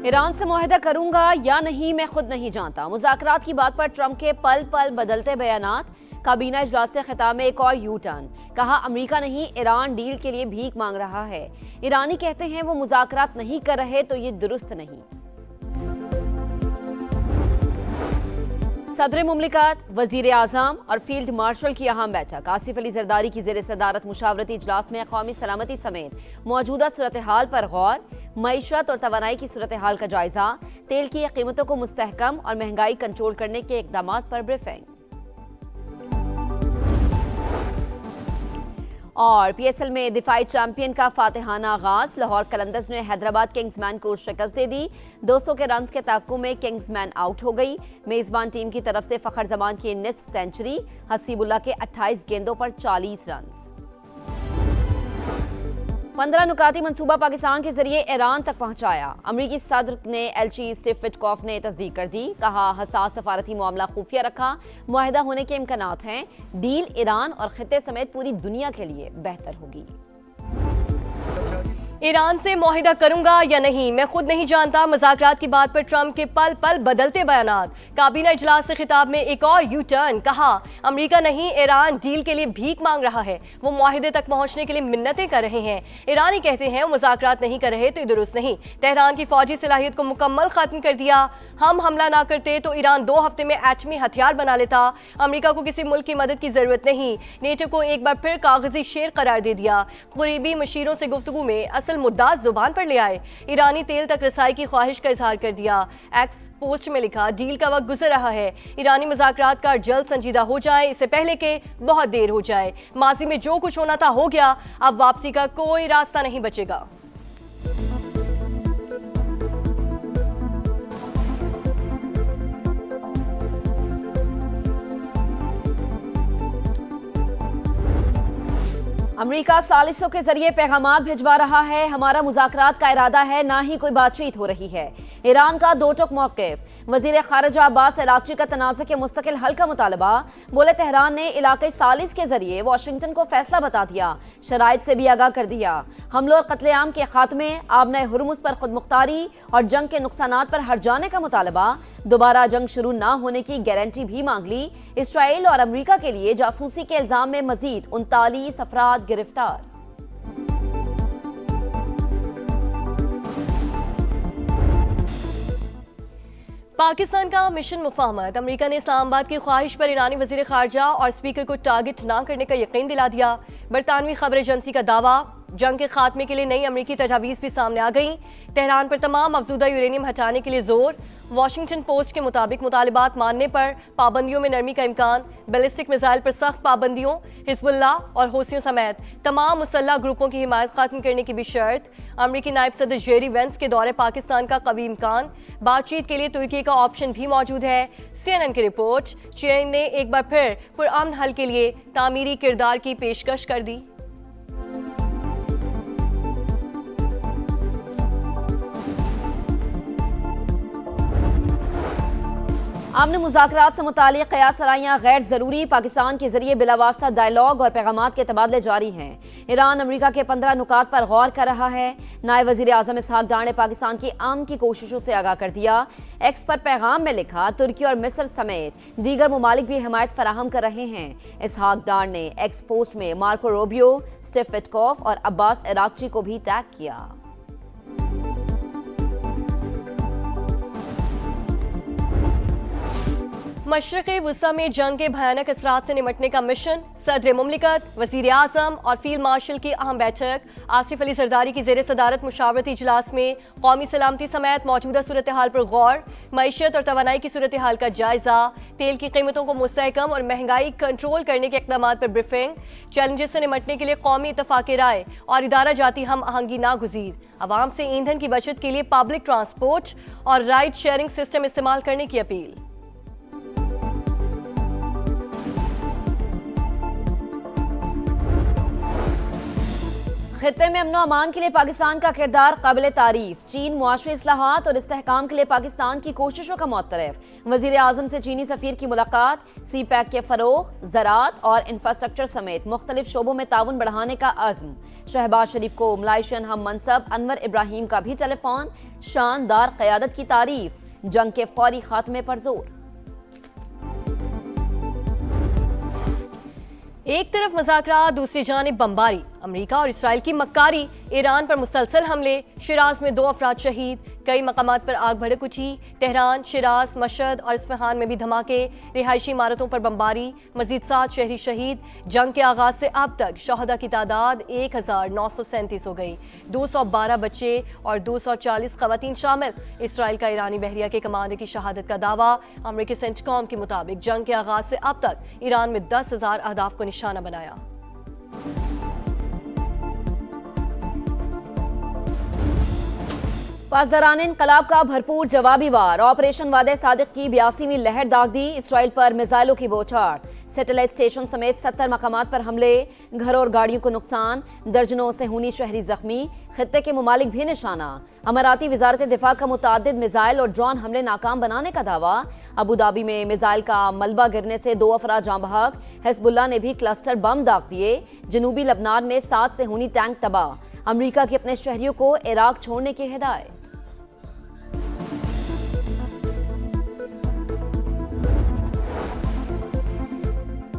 Iran से मुआहदा करूंगा या नहीं मैं खुद नहीं जानता। मुज़ाकरात की बात पर ट्रंप के पल पल बदलते बयानात। काबीना इजलास से खिताब में एक और यू टर्न। कहा अमेरिका नहीं ईरान डील के लिए भीख मांग रहा है। ईरानी कहते हैं वो मुज़ाकरात नहीं कर रहे तो ये दुरुस्त नहीं। सदर मुमलिकत, वजीर आजम और फील्ड मार्शल की अहम बैठक। आसिफ अली जरदारी की ज़ेर सदारत मुशावरती इजलास में कौमी सलामती समेत मौजूदा सूरत हाल पर गौर, मईशत और तवानाई की सूरत हाल का जायजा, तेल की कीमतों को मुस्तहकम और महंगाई कंट्रोल करने के इकदाम पर ब्रीफिंग। और पीएसएल में दिफाई चैंपियन का फातिहाना आगाज। लाहौर कलंदर्स ने हैदराबाद किंग्समैन को शिकस्त दे दी। 200 के रन्स के तक्कु में किंग्समैन आउट हो गई। मेजबान टीम की तरफ से फखर जमान की निस्फ सेंचुरी, हसीबुल्ला के 28 गेंदों पर 40 रन। 15 नुकाती मंसूबा पाकिस्तान के जरिए ईरान तक पहुंचाया। अमरीकी सदर ने एलची स्टीव विटकॉफ ने तस्दीक कर दी। कहा हसास सफारती मामला खुफिया रखा, मुआहदा होने के इम्कानात हैं। डील ईरान और खित्ते समेत पूरी दुनिया के लिए बेहतर होगी। ईरान से मुआहिदा करूंगा या नहीं मैं खुद नहीं जानता। मुज़ाकरात की बात पर ट्रंप के पल पल बदलते बयानात। काबीना इजलास से खिताब में एक और यू टर्न। कहा अमेरिका नहीं ईरान डील के लिए भीख मांग रहा है, वो मुआहिदे तक पहुंचने के लिए मिन्नतें कर रहे हैं। ईरानी कहते हैं वो मुज़ाकरात नहीं कर रहे तो ये दुरुस्त नहीं। तेहरान की फौजी सलाहियत को मुकम्मल खत्म कर दिया। हम हमला ना करते तो ईरान 2 हफ्ते में एटमी हथियार बना लेता। अमेरिका को किसी मुल्क की मदद की जरूरत नहीं। नेटो को एक बार फिर कागजी शेर करार दे दिया। करीबी मशीरों से गुफ्तगू में असल मुद्दा जुबान पर ले आए। ईरानी तेल तक रसाई की ख्वाहिश का इजहार कर दिया। एक्स पोस्ट में लिखा डील का वक्त गुजर रहा है। ईरानी मुज़ाकरात का जल्द संजीदा हो जाए, इससे पहले के बहुत देर हो जाए। माजी में जो कुछ होना था हो गया, अब वापसी का कोई रास्ता नहीं बचेगा। अमेरिका सालिसों के जरिए पैगामात भिजवा रहा है। हमारा मुज़ाकरात का इरादा है, ना ही कोई बातचीत हो रही है। ईरान का दो टुक मौक़िफ़। वज़ीर ख़ारिजा अब्बास अराग़ची का तनाज़े के मुस्तकिल हल का मुतालबा। बोले तेहरान ने इलाक़ाई सालिस के जरिए वाशिंगटन को फैसला बता दिया, शराइत से भी आगाह कर दिया। हमलों और कत्लेआम के खात्मे, आबने हुर्मुज़ पर खुद मुख्तारी और जंग के नुकसानात पर हट जाने का मुतालबा। दोबारा जंग शुरू ना होने की गारंटी भी मांग ली। इसराइल और अमेरिका के लिए जासूसी के इल्जाम में मजीद 39 अफराद गिरफ्तार। पाकिस्तान का मिशन मुफाहमत। अमेरिका ने इस्लामाबाद की ख्वाहिश पर ईरानी वजीर खारजा और स्पीकर को टारगेट ना करने का यकीन दिला दिया। बरतानवी खबर एजेंसी का दावा। जंग के खात्मे के लिए नई अमेरिकी तजावीज़ भी सामने आ गई। तेहरान पर तमाम अफजूदा यूरेनियम हटाने के लिए जोर। वाशिंगटन पोस्ट के मुताबिक मुतालिबात मानने पर पाबंदियों में नरमी का इम्कान। बैलिस्टिक मिसाइल पर सख्त पाबंदियों। हिजबुल्लाह और हौसियों समेत तमाम मुसल्लह ग्रुपों की हिमायत खत्म करने की भी शर्त। अमेरिकी नायब सदर जेरी वेंस के दौरे पाकिस्तान का कवी इम्कान। बातचीत के लिए तुर्की का ऑप्शन भी मौजूद है। CNN की रिपोर्ट। चीन ने एक बार फिर पुरअमन हल के लिए तामीरी किरदार की पेशकश कर दी। अमन मुज़ाकरात से मुतालिक क़यास सराहियाँ गैर ज़रूरी। पाकिस्तान के जरिए बिलावास्ता डायलॉग और पैगामात के तबादले जारी हैं। ईरान अमेरिका के 15 नुकात पर गौर कर रहा है। नायब वज़ीर आज़म इसहाक डार ने पाकिस्तान की अमन की कोशिशों से आगाह कर दिया। एक्स पर पैगाम में लिखा तुर्की और मिस्र समेत दीगर ममालिक भी हिमायत फराहम कर रहे हैं। इसहाक डार ने एक्स पोस्ट में मार्को रूबियो, स्टीव विटकॉफ और अब्बास अराग़ची को भी टैग किया। मशरक़ी वुस्ता में जंग के भयानक असरात से निमटने का मिशन। सदर मुमलिकत, वज़ीर आज़म और फील्ड मार्शल की अहम बैठक। आसिफ अली जरदारी की ज़ेर सदारत मुशावरती इजलास में कौमी सलामती समेत मौजूदा सूरत हाल पर गौर, मईशत और तवानाई की सूरत हाल का जायजा, तेल की कीमतों को मुस्तहकम और महंगाई कंट्रोल करने के इक़दाम पर ब्रीफिंग। चैलेंजेस से निमटने के लिए कौमी इत्तफ़ाक़ राय और इदारा जाती हम आहंगी नागुज़ीर। आवाम से ईंधन की बचत के लिए पब्लिक ट्रांसपोर्ट और राइड शेयरिंग सिस्टम इस्तेमाल करने की अपील। खित्ते में अमन अमान के लिए पाकिस्तान का किरदार काबिल तारीफ। चीन मुआशरी इस्लाहात और इस्तेहकाम के लिए पाकिस्तान की कोशिशों का मुअत्तरफ। वजीर आजम से चीनी सफीर की मुलाकात। सी पैक के फरोग, ज़राअत और इंफ्रास्ट्रक्चर समेत मुख्तलिफ शोबों में ताउन बढ़ाने का अज़्म। शहबाज शरीफ को मलाइशियन हम मनसब अनवर इब्राहिम का भी टेलीफोन। शानदार क़यादत की तारीफ, जंग के फौरी खात्मे पर जोर। एक तरफ मुज़ाकरात, दूसरी जानिब बमबारी, अमेरिका और इसराइल की मक्कारी, ईरान पर मुसलसल हमले, शिराज में 2 अफराद शहीद, कई मकामात पर आग भड़क उठी। तेहरान, शिराज, मशहद और इस्फहान में भी धमाके, रिहायशी इमारतों पर बमबारी, मजीद 7 शहरी शहीद। जंग के आगाज से अब तक शहदा की तादाद 1937 हो गई। 212 बच्चे और 240 खवातीन शामिल। इसराइल का ईरानी बहरिया के कमांडर की शहादत का दावा। अमरीकी सेंटकॉम के मुताबिक जंग के आगाज से अब तक ईरान में 10,000 अहदाफ को निशाना बनाया। पासदारान इनकलाब का भरपूर जवाबी वार। ऑपरेशन वादे सादिक की 82वीं लहर दाग दी। इसराइल पर मिसाइलों की बौछार। सैटेलाइट स्टेशन समेत 70 मकामात पर हमले, घर और गाड़ियों को नुकसान, दर्जनों सेहूनी शहरी जख्मी। खित्ते के मुमालिक भी निशाना। अमाराती वजारत दिफा का मुतादिद मिसाइल और ड्रोन हमले नाकाम बनाने का दावा। अबू धाबी में मिसाइल का मलबा गिरने से 2 अफराद जाँ बहक। हिजबुल्लाह ने भी क्लस्टर बम दाग दिए। जनूबी लबनान में 7 सेहूनी टैंक तबाह। अमरीका की अपने शहरियों को इराक छोड़ने की हिदायत।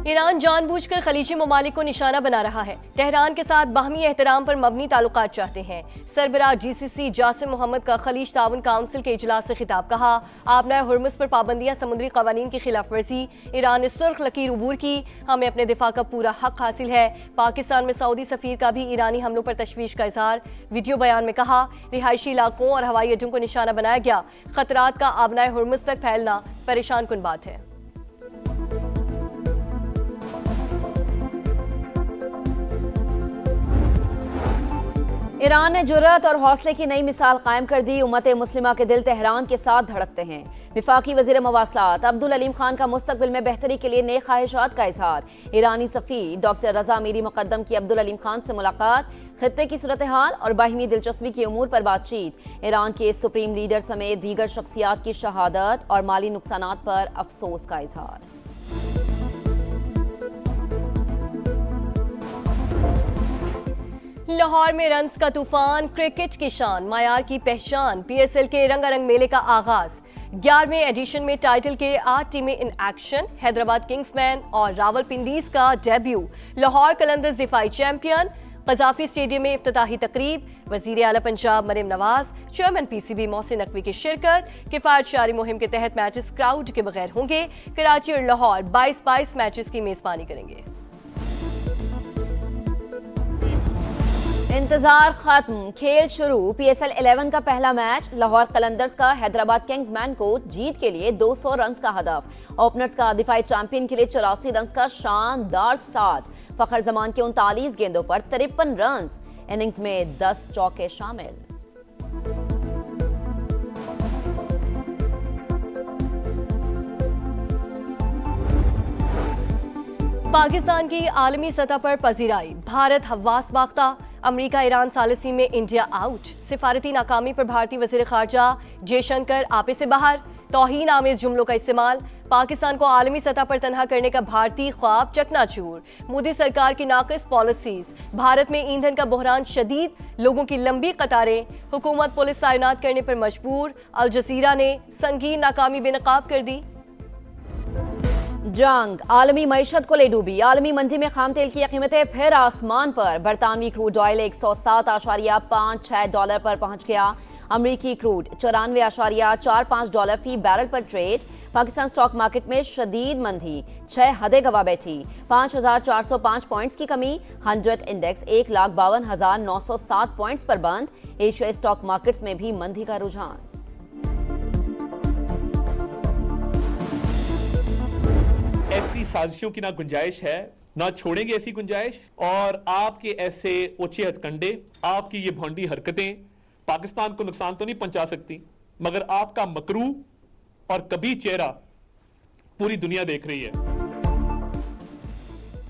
ईरान जानबूझकर खलीजी ममालिक को निशाना बना रहा है। तेहरान के साथ बाहमी एहतराम पर मबनी ताल्लुकात चाहते हैं। सरबराह GCC जासिम मोहम्मद का खलीज ताउन काउंसिल के इजलास से खिताब। कहा, आबनाए हुर्मुज़ पर पाबंदियां समुद्री कवानीन की खिलाफ वर्जी। ईरान ने सुर्ख लकीर उबूर की। हमें अपने दिफा का पूरा हक हासिल है। पाकिस्तान में सऊदी सफीर का भी ईरानी हमलों पर तशवीश का इजहार। वीडियो बयान में कहा, रिहायशी इलाकों और हवाई अड्डों को निशाना बनाया गया। खतरात का आबनाए हुर्मुज़ तक फैलना परेशान कुन बात है। ईरान ने जुर्रत और हौसले की नई मिसाल कायम कर दी। उम्मत मुस्लिमा के दिल तेहरान के साथ धड़कते हैं। विफाकी वजीर मवासलात अब्दुल अलीम खान का मुस्तकबिल में बेहतरी के लिए नए ख्वाहिशात का इजहार। ईरानी सफ़ीर डॉक्टर रजा मीरी मुकद्दम की अब्दुल अलीम खान से मुलाकात। खित्ते की सूरत हाल और बाहिमी दिलचस्पी की उमूर पर बातचीत। ईरान के सुप्रीम लीडर समेत दीगर शख्सियात की शहादत और माली नुकसानात पर अफसोस का इजहार। लाहौर में रन्स का तूफान, क्रिकेट की शान, मायार की पहचान। PSL के रंगारंग मेले का आगाज। 11वें एडिशन में टाइटल के 8 टीमें इन एक्शन। हैदराबाद किंग्समैन और रावलपिंडीज का डेब्यू। लाहौर कलंदर्स दिफाई चैंपियन। कजाफी स्टेडियम में इफ्तिताही तकरीब। वजीर आला पंजाब मरीम नवाज, चेयरमैन PCB मोहसिन नकवी की शिरकत। किफायत शारी मुहिम के तहत मैचेस क्राउड के बगैर होंगे। कराची और लाहौर 22 मैचेस की मेजबानी करेंगे। इंतजार खत्म, खेल शुरू। PSL 11 का पहला मैच। लाहौर कलंदर्स का हैदराबाद किंग्समैन को जीत के लिए 200 रन्स का हदफ। ओपनर्स का दिफाई चैंपियन के लिए 84 रन्स का शानदार स्टार्ट। फखर जमान के 39 गेंदों पर 53 रन्स। इनिंग्स में 10 चौके शामिल। पाकिस्तान की आलमी सतह पर पजीराई। भारत हवास बाख्ता। अमेरिका ईरान सालिसी में इंडिया आउट। सिफारती नाकामी पर भारतीय वजीर खारजा जयशंकर आपे से बाहर। तौहीन आमेज जुमलों का इस्तेमाल। पाकिस्तान को आलमी सतह पर तनहा करने का भारतीय ख्वाब चकनाचूर। मोदी सरकार की नाकिस पॉलिसीज। भारत में ईंधन का बहरान शदीद। लोगों की लंबी कतारें। हुकूमत पुलिस तैनात करने पर मजबूर। अल जजीरा ने संगीन नाकामी बेनकाब कर दी। जंग आलमी मईशत को ले डूबी। आलमी मंडी में खाम तेल की कीमतें फिर आसमान पर। बरतानवी क्रूड ऑयल 107.56 डॉलर पर पहुंच गया। अमरीकी क्रूड 94.45 डॉलर फी बैरल पर ट्रेड। पाकिस्तान स्टॉक मार्केट में शदीद मंदी, 6 हदें गवा बैठी। 5,405 पॉइंट्स की कमी। 100 इंडेक्स 1,52,907 पॉइंट्स पर बंद। एशियाई स्टॉक मार्केट्स में भी मंदी का रुझान। ऐसी साजिशों की ना गुंजाइश है, ना छोड़ेंगे ऐसी गुंजाइश। और आपके ऐसे ओछे हथकंडे, आपकी ये भोंडी हरकतें पाकिस्तान को नुकसान तो नहीं पहुंचा सकती, मगर आपका मकरू और कभी चेहरा पूरी दुनिया देख रही है।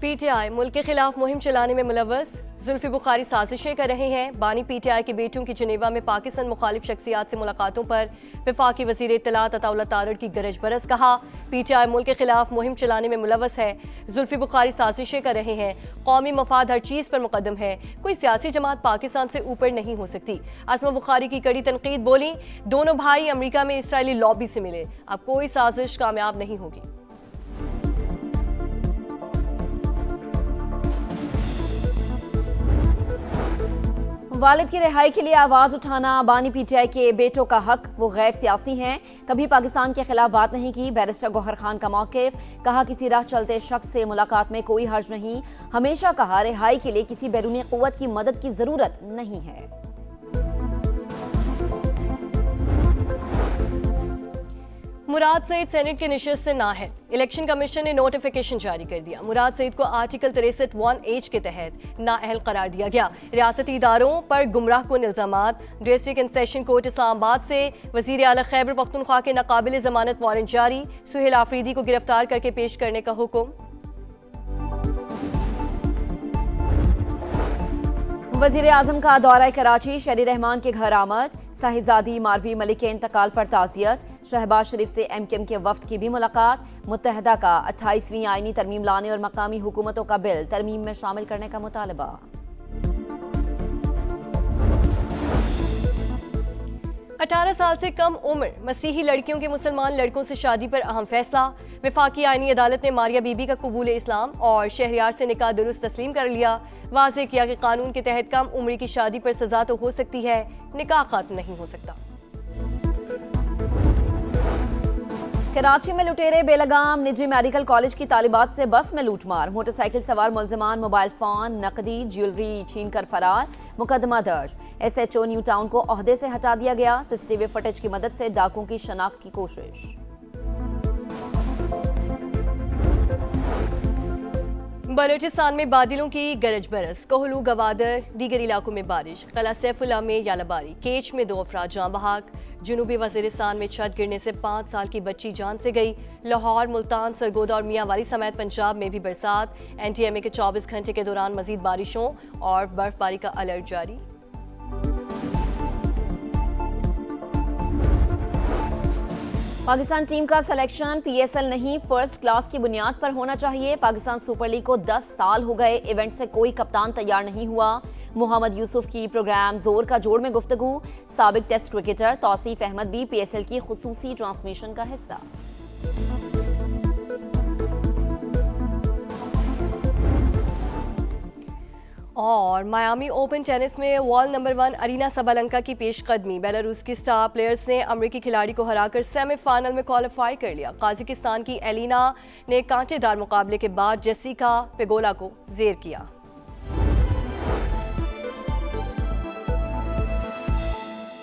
पीटीआई मुल्क के खिलाफ मुहिम चलाने में मुलव्वस, जुल्फी बुखारी साजिशें कर रहे हैं। बानी पीटीआई के बेटों की जिनेवा में पाकिस्तान मुखालिफ शख्सियात से मुलाकातों पर वफाकी वजीर इत्तलात अताउल्ला तारड़ की गरज बरस। कहा, पीटीआई मुल्क के खिलाफ मुहिम चलाने में मुलव्वस है, जुल्फी बुखारी साजिशें कर रहे हैं। कौमी मफाद हर चीज़ पर मुकद्दम है, कोई सियासी जमात पाकिस्तान से ऊपर नहीं हो सकती। असमा बुखारी की कड़ी तनकीद बोली, दोनों भाई अमरीका में इसराइली लॉबी से मिले, अब कोई साजिश कामयाब नहीं होगी। वालिद की रिहाई के लिए आवाज उठाना बानी पीटीआई के बेटों का हक, वो गैर सियासी हैं, कभी पाकिस्तान के खिलाफ बात नहीं की। बैरिस्टर गौहर खान का मौक़िफ़, कहा किसी राह चलते शख्स से मुलाकात में कोई हर्ज नहीं। हमेशा कहा रिहाई के लिए किसी बैरूनी क़ुव्वत की मदद की जरूरत नहीं है। मुराद सईद सेनेट की निशिस्त से ना है, इलेक्शन कमीशन ने नोटिफिकेशन जारी कर दिया। मुराद सईद को आर्टिकल 63(1)H के तहत नाअहल करार दिया गया। रियासती इदारों पर गुमराह कुन इल्जामात। District and session court Islamabad से वजीर आला खैबर पख्तूनख्वा के नाकाबिल जमानत वारंट जारी। सुहेल आफरीदी को गिरफ्तार करके पेश करने का हुक्म। वजीर आजम का दौरा कराची, शहरी रहमान के घर आमद। साहिबजादी मारवी मलिक के इंतकाल पर ताज़ियत। शहबाज शरीफ से MKM के वफ्द की भी मुलाकात। मुत्तहदा का 28वीं आईनी तरमीम लाने और मकामी हुकूमतों का बिल तरमीम में शामिल करने का मुतालबा। 18 साल से कम उम्र मसीही लड़कियों के मुसलमान लड़कों से शादी पर अहम फैसला। वफाकी आईनी अदालत ने मारिया बीबी का कबूल इस्लाम और शहरियार से निकाह दुरुस्त तस्लीम कर लिया। वाज़ेह किया कि कानून के तहत कम उम्र की शादी पर सजा तो हो सकती है, निकाह खत्म नहीं हो सकता। कराची में लुटेरे बेलगाम, निजी मेडिकल कॉलेज की तालिबात से बस में लूटमार। मोटरसाइकिल सवार मुलजिमान मोबाइल फोन, नकदी, ज्वेलरी छीन कर फरार। मुकदमा दर्ज। SHO न्यू टाउन को ओहदे से हटा दिया गया। CCTV फुटेज की मदद से डाकुओं की शनाख्त की कोशिश। बलूचिस्तान में बादलों की गरज बरस, कोहलू, गवादर, दीगर इलाकों में बारिश। कला सैफुल्ला में यालाबारी, केच में 2 अफराद जाँ बहक। जनूबी वजीरिस्तान में छत गिरने से 5 साल की बच्ची जान से गई। लाहौर, मुल्तान, सरगोदा और मियांवाली समेत पंजाब में भी बरसात। NTMA के 24 घंटे के दौरान मजीद बारिशों और बर्फबारी का अलर्ट जारी। पाकिस्तान टीम का सिलेक्शन PSL नहीं, फर्स्ट क्लास की बुनियाद पर होना चाहिए। पाकिस्तान सुपर लीग को 10 साल हो गए, इवेंट से कोई कप्तान तैयार नहीं हुआ। मोहम्मद यूसुफ की प्रोग्राम जोर का जोड़ में गुफ्तगू। साबिक टेस्ट क्रिकेटर तौसीफ अहमद भी PSL की खुसूसी ट्रांसमिशन का हिस्सा। और मायामी ओपन टेनिस में वर्ल्ड नंबर 1 अरीना सबलंका की पेशकदमी। बेलारूस की स्टार प्लेयर्स ने अमेरिकी खिलाड़ी को हराकर सेमीफाइनल में क्वालिफाई कर लिया। काजाकिस्तान की एलिना ने कांटेदार मुकाबले के बाद जेसिका पेगोला को जेर किया।